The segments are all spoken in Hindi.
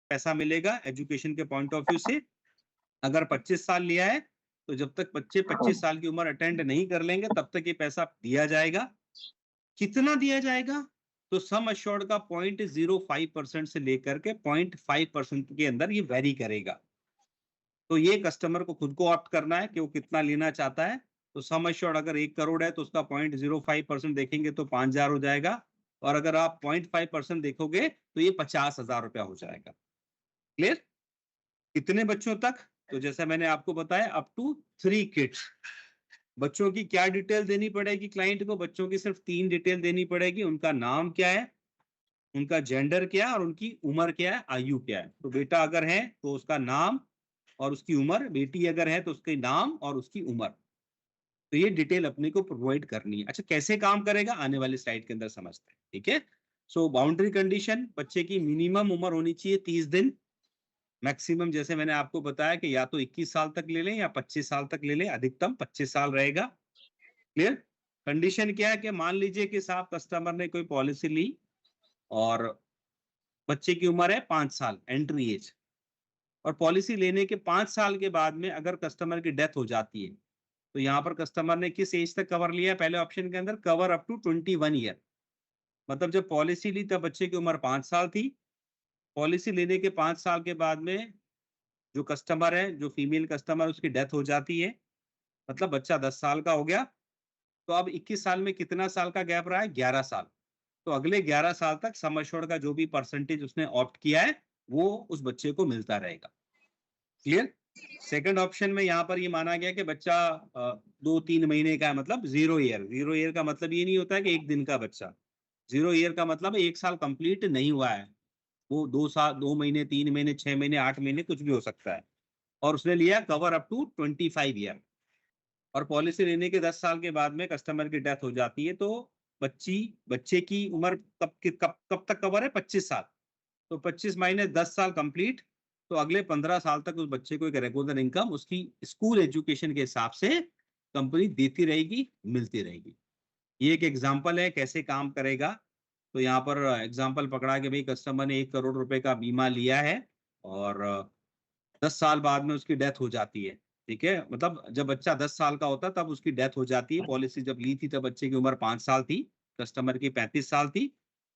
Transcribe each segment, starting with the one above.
पैसा मिलेगा एजुकेशन के पॉइंट ऑफ व्यू से। अगर 25 साल लिया है तो जब तक बच्चे 25 साल की उम्र अटेंड नहीं कर लेंगे तब तक ये पैसा दिया जाएगा। कितना दिया जाएगा? तो सम अश्योर्ड का 0.05% से लेकर के 0.5% के अंदर ये वेरी करेगा। तो ये कस्टमर को खुद को ऑप्ट करना है कि वो कितना लेना चाहता है। तो सम अश्योर्ड अगर 1 करोड़ है तो उसका 0.05% देखेंगे तो 5,000 हो जाएगा, और अगर आप 0.5% देखोगे तो ये 50,000 रुपया हो जाएगा। क्लियर? कितने बच्चों तक? तो जैसा मैंने आपको बताया अप टू 3 किड्स। बच्चों की क्या डिटेल देनी पड़ेगी क्लाइंट को? बच्चों की सिर्फ 3 डिटेल देनी पड़ेगी। उनका नाम क्या है, उनका जेंडर क्या है और उनकी उम्र क्या है, आयु क्या है। तो बेटा अगर है तो उसका नाम और उसकी उम्र, बेटी अगर है तो उसके नाम और उसकी उम्र। तो ये डिटेल अपने को प्रोवाइड करनी है। अच्छा, कैसे काम करेगा आने वाले स्लाइड के अंदर समझते हैं। ठीक है। सो बाउंड्री कंडीशन, बच्चे की मिनिमम उम्र होनी चाहिए 30 दिन, मैक्सिमम जैसे मैंने आपको बताया कि या तो 21 साल तक ले लें या 25 साल तक ले लें, अधिकतम 25 साल रहेगा। क्लियर? कंडीशन क्या है कि मान लीजिए कि साहब कस्टमर ने कोई पॉलिसी ली और बच्चे की उम्र है 5 साल एंट्री एज, और पॉलिसी लेने के 5 साल के बाद में अगर कस्टमर की डेथ हो जाती है तो यहाँ पर कस्टमर ने किस एज तक कवर लिया है? पहले ऑप्शन के अंदर कवर अप टू 21 ईयर। मतलब जब पॉलिसी ली तब बच्चे की उम्र 5 साल थी। पॉलिसी लेने के 5 साल के बाद में जो कस्टमर है, जो फीमेल कस्टमर, उसकी डेथ हो जाती है, मतलब बच्चा 10 साल का हो गया। तो अब 21 साल में कितना साल का गैप रहा है? 11 साल। तो अगले 11 साल तक सम एश्योर्ड का जो भी परसेंटेज उसने ऑप्ट किया है वो उस बच्चे को मिलता रहेगा। क्लियर? सेकंड ऑप्शन में यहाँ पर ये माना गया कि बच्चा 2-3 महीने का है, मतलब 0 ईयर। 0 ईयर का मतलब ये नहीं होता है कि 1 दिन का बच्चा। 0 ईयर का मतलब 1 साल कंप्लीट नहीं हुआ है, वो 2 साल, 2 महीने, 3 महीने, 6 महीने, 8 महीने, कुछ भी हो सकता है। और उसने लिया कवर अप टू 25 ईयर। और पॉलिसी लेने के 10 साल के बाद में कस्टमर की डेथ हो जाती है तो बच्चे की उम्र कब तक कवर है? 25 साल। तो 25 माइनस 10 साल कंप्लीट, तो अगले 15 साल तक उस बच्चे को एक रेगुलर इनकम उसकी स्कूल एजुकेशन के हिसाब से कंपनी देती रहेगी, मिलती रहेगी। ये एक एग्जांपल है कैसे काम करेगा। तो यहाँ पर एग्जांपल पकड़ा कि भाई कस्टमर ने 1 करोड़ रुपए का बीमा लिया है और 10 साल बाद में उसकी डेथ हो जाती है। ठीक है, मतलब जब बच्चा 10 साल का होता तब उसकी डेथ हो जाती है। पॉलिसी जब ली थी तब बच्चे की उम्र 5 साल थी, कस्टमर की 35 साल थी।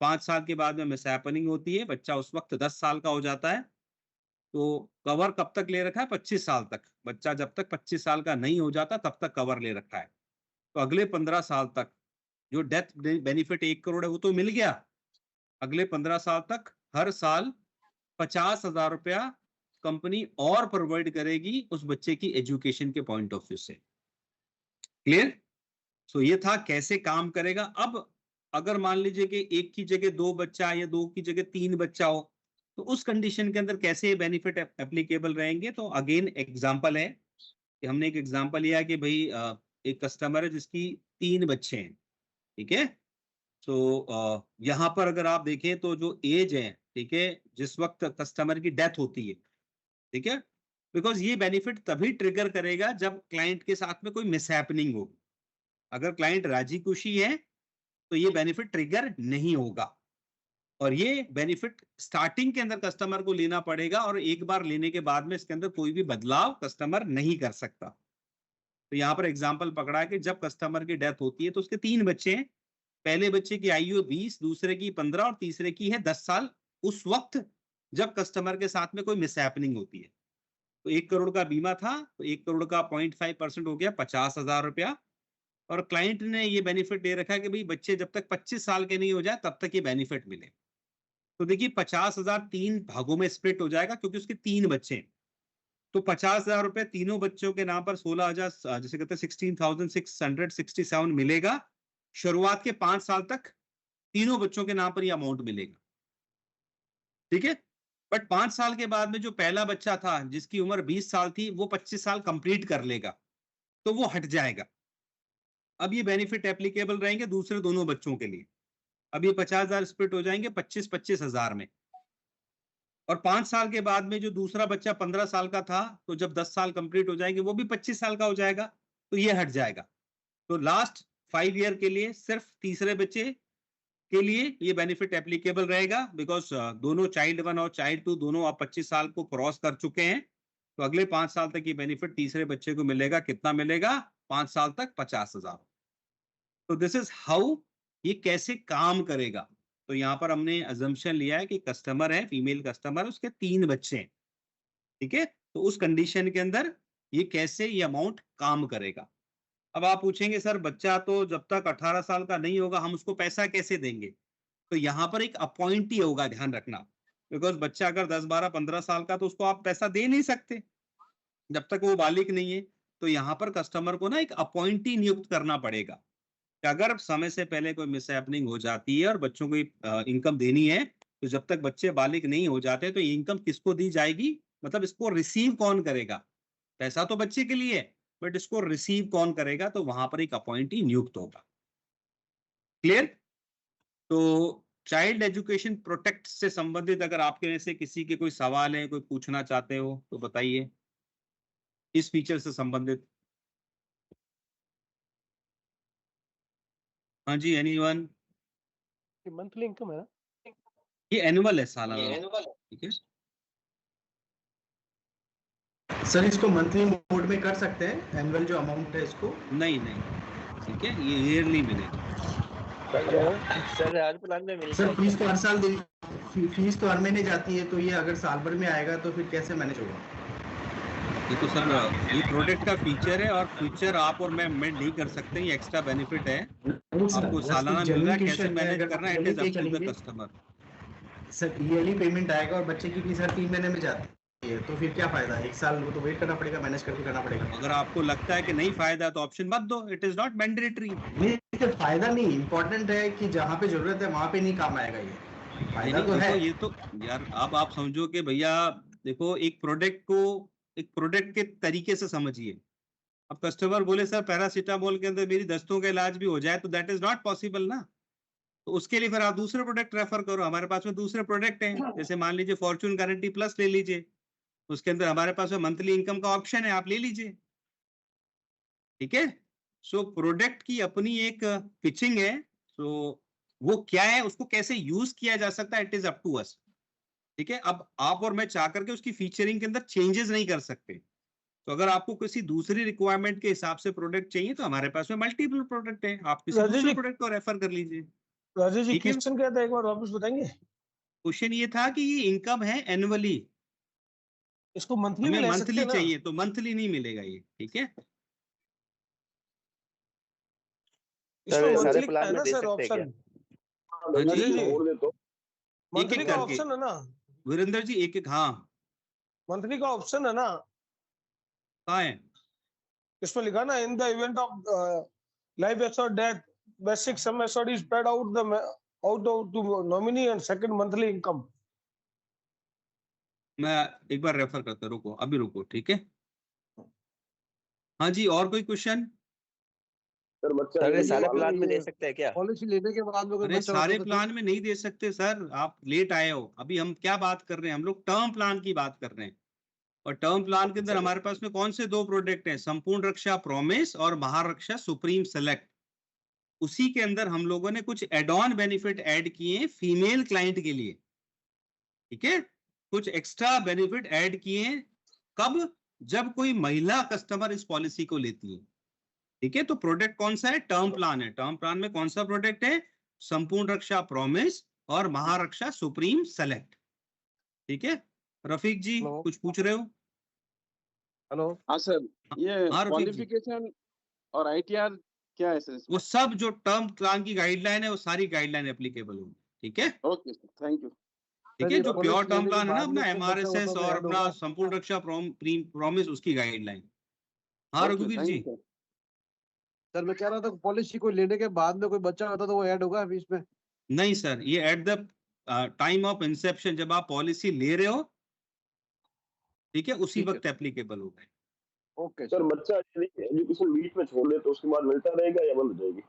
5 साल के बाद में मिसहैपनिंग होती है, बच्चा उस वक्त 10 साल का हो जाता है। तो कवर कब तक ले रखा है? 25 साल तक। बच्चा जब तक 25 साल का नहीं हो जाता तब तक कवर ले रखा है। तो अगले 15 साल तक जो डेथ बेनिफिट 1 करोड़ है वो तो मिल गया। अगले 15 साल तक हर साल 50,000 रुपया कंपनी और प्रोवाइड करेगी उस बच्चे की एजुकेशन के पॉइंट ऑफ व्यू से। क्लियर? सो ये था कैसे काम करेगा। अब अगर मान लीजिए कि एक की जगह 2 बच्चा या 2 की जगह 3 बच्चा हो तो उस कंडीशन के अंदर कैसे बेनिफिट एप्लीकेबल रहेंगे। तो अगेन एग्जांपल है कि हमने एक एग्जांपल लिया कि भाई एक कस्टमर है जिसकी 3 बच्चे हैं। ठीक है। तो यहाँ पर अगर आप देखें तो जो एज है, ठीक है, जिस वक्त कस्टमर की डेथ होती है, ठीक है, बिकॉज ये बेनिफिट तभी ट्रिगर करेगा जब क्लाइंट के साथ में कोई मिसहैपनिंग हो। अगर क्लाइंट राजी खुशी है तो ये बेनिफिट ट्रिगर नहीं होगा। और ये बेनिफिट स्टार्टिंग के अंदर कस्टमर को लेना पड़ेगा और एक बार लेने के बाद में इसके अंदर कोई भी बदलाव कस्टमर नहीं कर सकता। तो यहाँ पर एग्जांपल पकड़ा है कि जब कस्टमर की डेथ होती है तो उसके 3 बच्चे हैं। पहले बच्चे की आयु 20, दूसरे की 15 और तीसरे की है 10 साल। उस वक्त जब कस्टमर के साथ में कोई मिसहैपनिंग होती है तो 1 करोड़ का बीमा था तो 1 करोड़ का 0.5% हो गया 50,000 रुपया। और क्लाइंट ने ये बेनिफिट दे रखा है कि भाई बच्चे जब तक 25 साल के नहीं हो जाए तब तक ये बेनिफिट मिले। तो देखिए 50,000 3 भागों में स्प्लिट हो जाएगा क्योंकि उसके 3 बच्चे हैं। तो 50,000 रुपए तीनों बच्चों के नाम पर 16,000 जैसे कहते हैं 16,667 मिलेगा। शुरुआत के 5 साल तक तीनों बच्चों के नाम पर ये अमाउंट मिलेगा। ठीक है। बट 5 साल के बाद में जो पहला बच्चा था जिसकी उम्र 20 साल थी वो 25 साल कंप्लीट कर लेगा तो वो हट जाएगा। अब ये बेनिफिट एप्लीकेबल रहेंगे दूसरे दोनों बच्चों के लिए। अब ये 50,000 स्प्लिट हो जाएंगे 25,000 में। और 5 साल के बाद में जो दूसरा बच्चा 15 साल का था तो जब 10 साल कंप्लीट हो जाएंगे वो भी 25 साल का हो जाएगा तो ये हट जाएगा। तो लास्ट 5 ईयर के लिए सिर्फ तीसरे बच्चे के लिए ये बेनिफिट एप्लीकेबल रहेगा, बिकॉज दोनों चाइल्ड 1 और चाइल्ड 2 दोनों अब 25 साल को क्रॉस कर चुके हैं। तो अगले 5 साल तक ये बेनिफिट तीसरे बच्चे को मिलेगा। कितना मिलेगा? 5 साल तक 50,000। तो दिस इज हाउ ये कैसे काम करेगा। तो यहाँ पर हमने अजम्पशन लिया है कि कस्टमर है, फीमेल कस्टमर, उसके 3 बच्चे हैं, ठीक है। तो उस कंडीशन के अंदर ये कैसे ये अमाउंट काम करेगा। अब आप पूछेंगे सर बच्चा तो जब तक 18 साल का नहीं होगा हम उसको पैसा कैसे देंगे। तो यहाँ पर एक अपॉइंटी होगा, ध्यान रखना, बिकॉज बच्चा अगर 10, 12, 15 साल का तो उसको आप पैसा दे नहीं सकते जब तक वो बालिग नहीं है। तो यहाँ पर कस्टमर को ना एक अपॉइंटी नियुक्त करना पड़ेगा कि अगर समय से पहले कोई मिसहैपनिंग हो जाती है और बच्चों को इनकम देनी है, तो जब तक बच्चे बालिग नहीं हो जाते तो इनकम किसको दी जाएगी, मतलब इसको रिसीव कौन करेगा। पैसा तो बच्चे के लिए है, बट इसको रिसीव कौन करेगा, तो वहां पर एक अपॉइंटी नियुक्त होगा। क्लियर? तो चाइल्ड एजुकेशन प्रोटेक्ट से संबंधित अगर आपके में से किसी के कोई सवाल है, कोई पूछना चाहते हो तो बताइए इस फीचर से संबंधित। हाँ जी, एनीवन? मंथली इनकम है ना? ये एनुअल है, सालाना, ठीक है। सर इसको मंथली मोड में कर सकते हैं, एनुअल जो अमाउंट है इसको? नहीं नहीं, ठीक है, ये ईयरली मिलेगा। सर हर प्लान में मिलता सर है। फीस तो हर साल फीस तो हर महीने जाती है, तो ये अगर साल भर में आएगा तो फिर कैसे मैनेज होगा? ये तो सर ये प्रोडक्ट का फीचर है और फ्यूचर आप और मैं नहीं कर सकते, ये एक्स्ट्रा बेनिफिट है, आपको सालाना मिल रहा है, कैसे मैनेज करना है, it is up to the customer. Sir yearly payment आएगा और बच्चे की फीस हर 3 महीने में जाती है, तो फिर क्या फायदा है? 1 साल वो तो वेट करना पड़ेगा, मैनेज करके करना पड़ेगा। अगर आपको लगता है कि नहीं फायदा तो ऑप्शन मत दो, इट इज नॉट मैंडेटरी। नहीं, फायदा नहीं, इंपॉर्टेंट है कि जहाँ पे जरूरत है वहां पे नहीं काम आएगा ये, फायदा तो है। ये तो यार अब आप समझो कि भैया देखो, एक प्रोडक्ट को एक प्रोडक्ट के तरीके से समझिए। अब कस्टमर बोले सर पैरासीटामोल के अंदर मेरी दस्तों का इलाज भी हो जाए, तो दैट इज नॉट पॉसिबल ना। तो उसके लिए फिर आप दूसरे प्रोडक्ट रेफर करो, हमारे पास में दूसरे प्रोडक्ट हैं, जैसे मान लीजिए फॉर्चून गारंटी प्लस ले लीजिए, उसके अंदर हमारे पास में मंथली इनकम का ऑप्शन है, आप ले लीजिए, ठीक है। सो प्रोडक्ट की अपनी एक पिचिंग है, सो वो क्या है, उसको कैसे यूज किया जा सकता है, it is up to us, ठीक है। अब आप और मैं चाह करके उसकी फीचरिंग के अंदर चेंजेस नहीं कर सकते। तो अगर आपको किसी दूसरी रिक्वायरमेंट के हिसाब से प्रोडक्ट चाहिए तो हमारे पास में मल्टीपल प्रोडक्ट है, आप किसी दूसरे प्रोडक्ट को रेफर कर लीजिए। राजेश जी क्वेश्चन क्या था, एक बार वापस बताएंगे? क्वेश्चन ये था कि ये इनकम है एनुअली, इसको मंथली हमें में ले मंथली सकते हैं ना? चाहिए तो मंथली नहीं मिलेगा ये, ठीक है। इसमें मंथली का है ना सर ऑप्शन? हाँ जी, मंथली का ऑप्शन है ना वीरेंद्र जी? एक एक, हाँ मंथली का ऑप्शन है ना? कहाँ है? इसमें लिखा ना, in the event of life assured death basic sum assured is paid out to nominee and second monthly income. मैं एक बार रेफर करता, रुको अभी रुको, ठीक है। हाँ जी, और कोई क्वेश्चन? सर बच्चा सारे प्लान में दे सकते हैं क्या? पॉलिसी लेने के बाद में कोई अरे बच्चा सारे प्लान में नहीं दे सकते सर, आप लेट आए हो। अभी हम क्या बात कर रहे हैं, हम लोग टर्म प्लान की बात कर रहे हैं। और टर्म प्लान के अंदर हमारे पास में कौन से 2 प्रोडक्ट हैं, संपूर्ण रक्षा प्रॉमिस और महारक्षा सुप्रीम सेलेक्ट। उसी के अंदर हम लोगों ने कुछ एड ऑन बेनिफिट ऐड किए फीमेल क्लाइंट के लिए, ठीक है। कुछ एक्स्ट्रा बेनिफिट ऐड किए, कब? जब कोई महिला कस्टमर इस पॉलिसी को लेती है, ठीक है। तो प्रोडक्ट कौन सा है? टर्म प्लान है। टर्म प्लान में कौन सा प्रोडक्ट है? संपूर्ण रक्षा प्रॉमिस और महारक्षा सुप्रीम सेलेक्ट, ठीक है। रफीक जी कुछ पूछ रहे हो? हेलो। हाँ सर, ये हाँ, रफीक जी। क्वालिफिकेशन और आईटीआर क्या है सर? वो सब जो टर्म प्लान की गाइडलाइन है वो सारी गाइडलाइन एप्लीकेबल होगी, ठीक है। Okay sir, thank you. ठीक है, जो प्योर टर्म प्लान है ना अपना बाद में एमआरएसएस तो और ऐड अपना होगा। संपूर्ण रक्षा प्रॉमिस, उसकी गाइडलाइन। हाँ ओके, रघुवीर thank ji. You, sir. Sir मैं कह रहा था पॉलिसी को लेने के बाद में कोई बच्चा होता तो वो ऐड होगा अभी इसमें? नहीं सर, ये at the time of Inception, जब आप पॉलिसी ले रहे हो, ठीक है, उसी ठीक है। वक्त एप्लीकेबल होगा। ओके सर बच्चा यदि एजुकेशन बीच में छोड़ दे तो उसके बाद मिलता रहेगा या बंद हो जाएगी?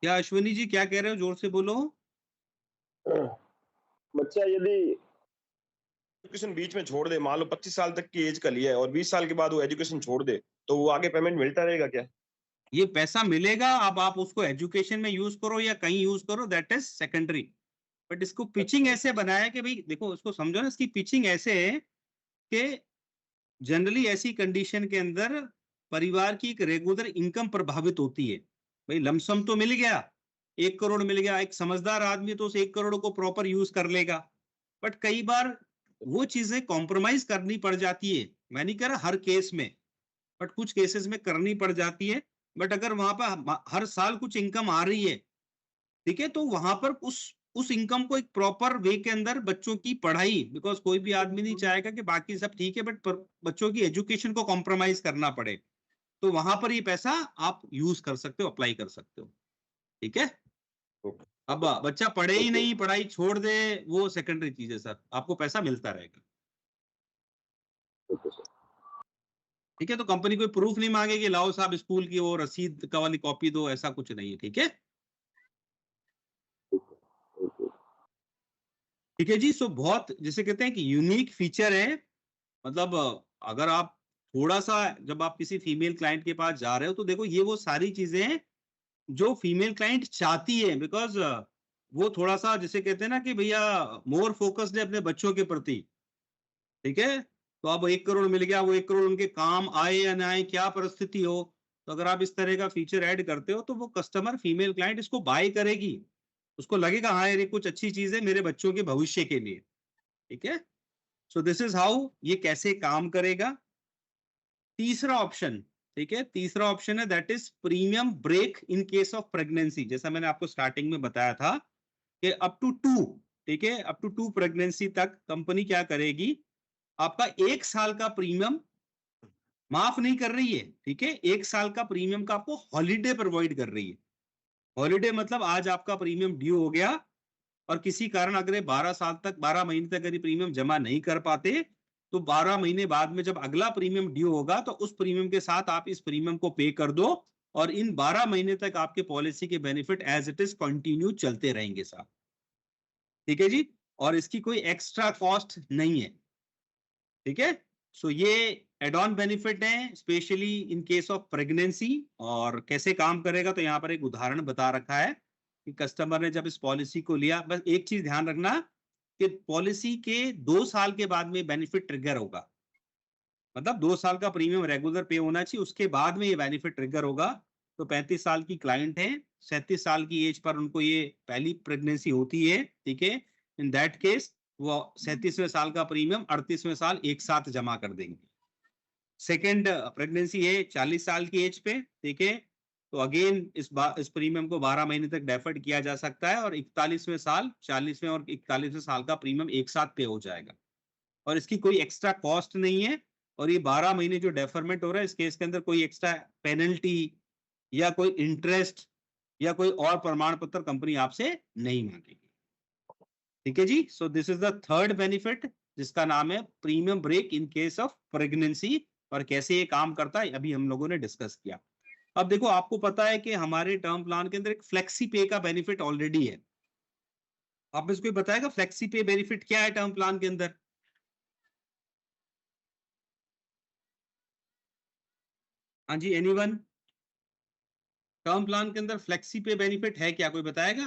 क्या अश्विनी जी क्या कह रहे हो, जोर से बोलो। बच्चा यदि एजुकेशन बीच में छोड़ दे, मान लो 25 साल तक की एज का लिया है और 20 साल के बाद वो एजुकेशन छोड़ दे, तो वो आगे पेमेंट मिलता रहेगा क्या? ये पैसा मिलेगा, अब आप उसको एजुकेशन में यूज करो या कहीं यूज करो, दैट इज सेकेंडरी। बट इसको पिचिंग ऐसे बनाया कि भाई देखो, उसको समझो ना, इसकी पिचिंग ऐसे है कि जनरली ऐसी कंडीशन के अंदर परिवार की एक रेगुलर इनकम प्रभावित होती है। भाई लमसम तो मिल गया, 1 करोड़ मिल गया, एक समझदार आदमी तो उस 1 करोड़ को प्रॉपर यूज कर लेगा। बट कई बार वो चीजें कॉम्प्रोमाइज करनी पड़ जाती है। मैं नहीं कह रहा हर केस में, बट कुछ केसेस में करनी पड़ जाती है। बट अगर वहां पर हर साल कुछ इनकम आ रही है, ठीक है, तो वहां पर उस इनकम को एक प्रॉपर वे के अंदर बच्चों की पढ़ाई, बिकॉज कोई भी आदमी नहीं चाहेगा कि बाकी सब ठीक है बट बच्चों की एजुकेशन को कॉम्प्रोमाइज करना पड़े, तो वहां पर ये पैसा आप यूज कर सकते हो, अप्लाई कर सकते हो। ठीक है, अब बच्चा पढ़े ही नहीं, पढ़ाई छोड़ दे, वो सेकेंडरी चीज है सर, आपको पैसा मिलता रहेगा। ठीक है, तो कंपनी कोई प्रूफ नहीं मांगेगी, लाओ साहब स्कूल की वो रसीद का वाली कॉपी दो, ऐसा कुछ नहीं है। ठीक है, ठीक है जी। सो बहुत जिसे कहते हैं कि यूनिक फीचर है। मतलब अगर आप थोड़ा सा, जब आप किसी फीमेल क्लाइंट के पास जा रहे हो, तो देखो ये वो सारी चीजें हैं जो फीमेल क्लाइंट चाहती है, बिकॉज वो थोड़ा सा जिसे कहते हैं ना कि भैया मोर फोकस्ड है अपने बच्चों के प्रति। ठीक है, तो अब 1 करोड़ मिल गया, वो 1 करोड़ उनके काम आए या ना आए, क्या परिस्थिति हो, तो अगर आप इस तरह का फीचर ऐड करते हो तो वो कस्टमर, फीमेल क्लाइंट इसको बाय करेगी, उसको लगेगा हाँ ये कुछ अच्छी चीज है मेरे बच्चों के भविष्य के लिए। ठीक है, सो दिस इज हाउ ये कैसे काम करेगा। तीसरा ऑप्शन, ठीक है, तीसरा ऑप्शन है that is premium break in case of pregnancy. जैसा मैंने आपको स्टार्टिंग में बताया था कि अप टू 2, ठीक है, अप टू 2 प्रेगनेंसी तक कंपनी क्या करेगी, आपका 1 साल का प्रीमियम माफ नहीं कर रही है। ठीक है, 1 साल का प्रीमियम का आपको हॉलीडे प्रोवाइड कर रही है। हॉलीडे मतलब आज आपका प्रीमियम ड्यू हो गया और किसी कारण अगर 12 साल तक, 12 महीने तक यदि प्रीमियम जमा नहीं कर पाते, तो 12 महीने बाद में जब अगला प्रीमियम ड्यू होगा तो उस प्रीमियम के साथ आप इस प्रीमियम को पे कर दो और इन 12 महीने तक आपके पॉलिसी के benefit as it is continue चलते रहेंगे साहब। ठीक है जी, और इसकी कोई एक्स्ट्रा कॉस्ट नहीं है। ठीक है, सो ये एड ऑन बेनिफिट है specially in case of pregnancy. और कैसे काम करेगा, तो यहाँ पर एक उदाहरण बता रखा है कि कस्टमर ने जब इस पॉलिसी को लिया, बस एक चीज ध्यान रखना कि पॉलिसी के 2 साल के बाद में बेनिफिट ट्रिगर होगा, मतलब 2 साल का प्रीमियम रेगुलर पे होना चाहिए, उसके बाद में ये बेनिफिट ट्रिगर होगा। तो 35 साल की क्लाइंट है, 37 साल की एज पर उनको ये पहली प्रेगनेंसी होती है। ठीक है, इन दैट केस वो 37वें साल का प्रीमियम 38वें साल एक साथ जमा कर देंगे। सेकेंड प्रेगनेंसी है 40 साल की एज पे। ठीक है, तो अगेन इस प्रीमियम को 12 महीने तक डेफर्ड किया जा सकता है और 41वें साल, 40वें और 41वें साल का प्रीमियम एक साथ पे हो जाएगा और इसकी कोई एक्स्ट्रा कॉस्ट नहीं है। और ये 12 महीने जो डेफरमेंट हो रहा है, इस केस के अंदर कोई एक्स्ट्रा पेनल्टी या कोई इंटरेस्ट या कोई और प्रमाण पत्र कंपनी आपसे नहीं मांगेगी। ठीक है जी, so this is the third benefit जिसका नाम है premium break in case of pregnancy. और कैसे ये काम करता है अभी हम लोगों ने डिस्कस किया। अब देखो, आपको पता है कि हमारे टर्म प्लान के अंदर एक फ्लेक्सी पे का बेनिफिट ऑलरेडी है। आप इसको बताएगा फ्लेक्सी पे बेनिफिट क्या है टर्म प्लान के अंदर? हाँ जी, एनीवन? टर्म प्लान के अंदर फ्लेक्सी पे बेनिफिट है क्या, कोई बताएगा?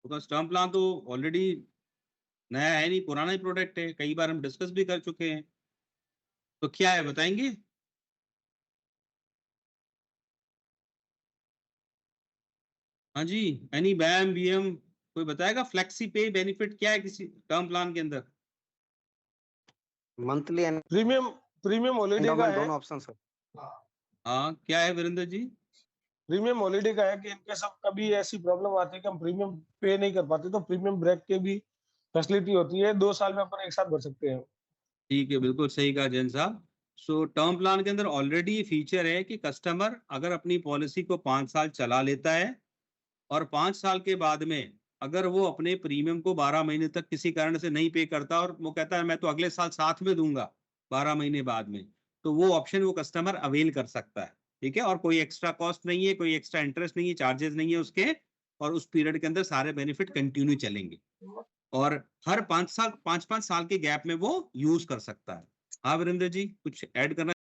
बिकॉज टर्म प्लान तो ऑलरेडी नया है नहीं, पुराना ही प्रोडक्ट है, कई बार हम डिस्कस भी कर चुके हैं। तो क्या है बताएंगे? हाँ जी, एनी बैम बीएम कोई बताएगा फ्लेक्सी पे बेनिफिट क्या है किसी टर्म प्लान के अंदर? मंथली एंड प्रीमियम हॉलीडे का एंडोमेंट है। दोनों ऑप्शन सर। हाँ, क्या है वीरेंद्र जी? प्रीमियम हॉलीडे का है कि इनके सब कभी ऐसी प्रॉब्लम आती है कि हम प्रीमियम पे नहीं कर पाते, तो प्रीमियम ब्रेक के भी फैसिलिटी होती है, 2 साल में अपन एक साथ भर सकते हैं। ठीक है, बिल्कुल सही कहा जैन साहब। सो टर्म प्लान के अंदर ऑलरेडी फीचर है कि कस्टमर अगर अपनी पॉलिसी को 5 साल चला लेता है और 5 साल के बाद में अगर वो अपने प्रीमियम को 12 महीने तक किसी कारण से नहीं पे करता और वो कहता है मैं तो अगले साल साथ में दूंगा 12 महीने बाद में, तो वो ऑप्शन वो कस्टमर अवेल कर सकता है। ठीक है, और कोई एक्स्ट्रा कॉस्ट नहीं है, कोई एक्स्ट्रा इंटरेस्ट नहीं है, चार्जेस नहीं है उसके, और उस पीरियड के अंदर सारे बेनिफिट कंटिन्यू चलेंगे और हर 5 साल 5-5 साल के गैप में वो यूज कर सकता है। हाँ वीरेंद्र जी, कुछ ऐड करना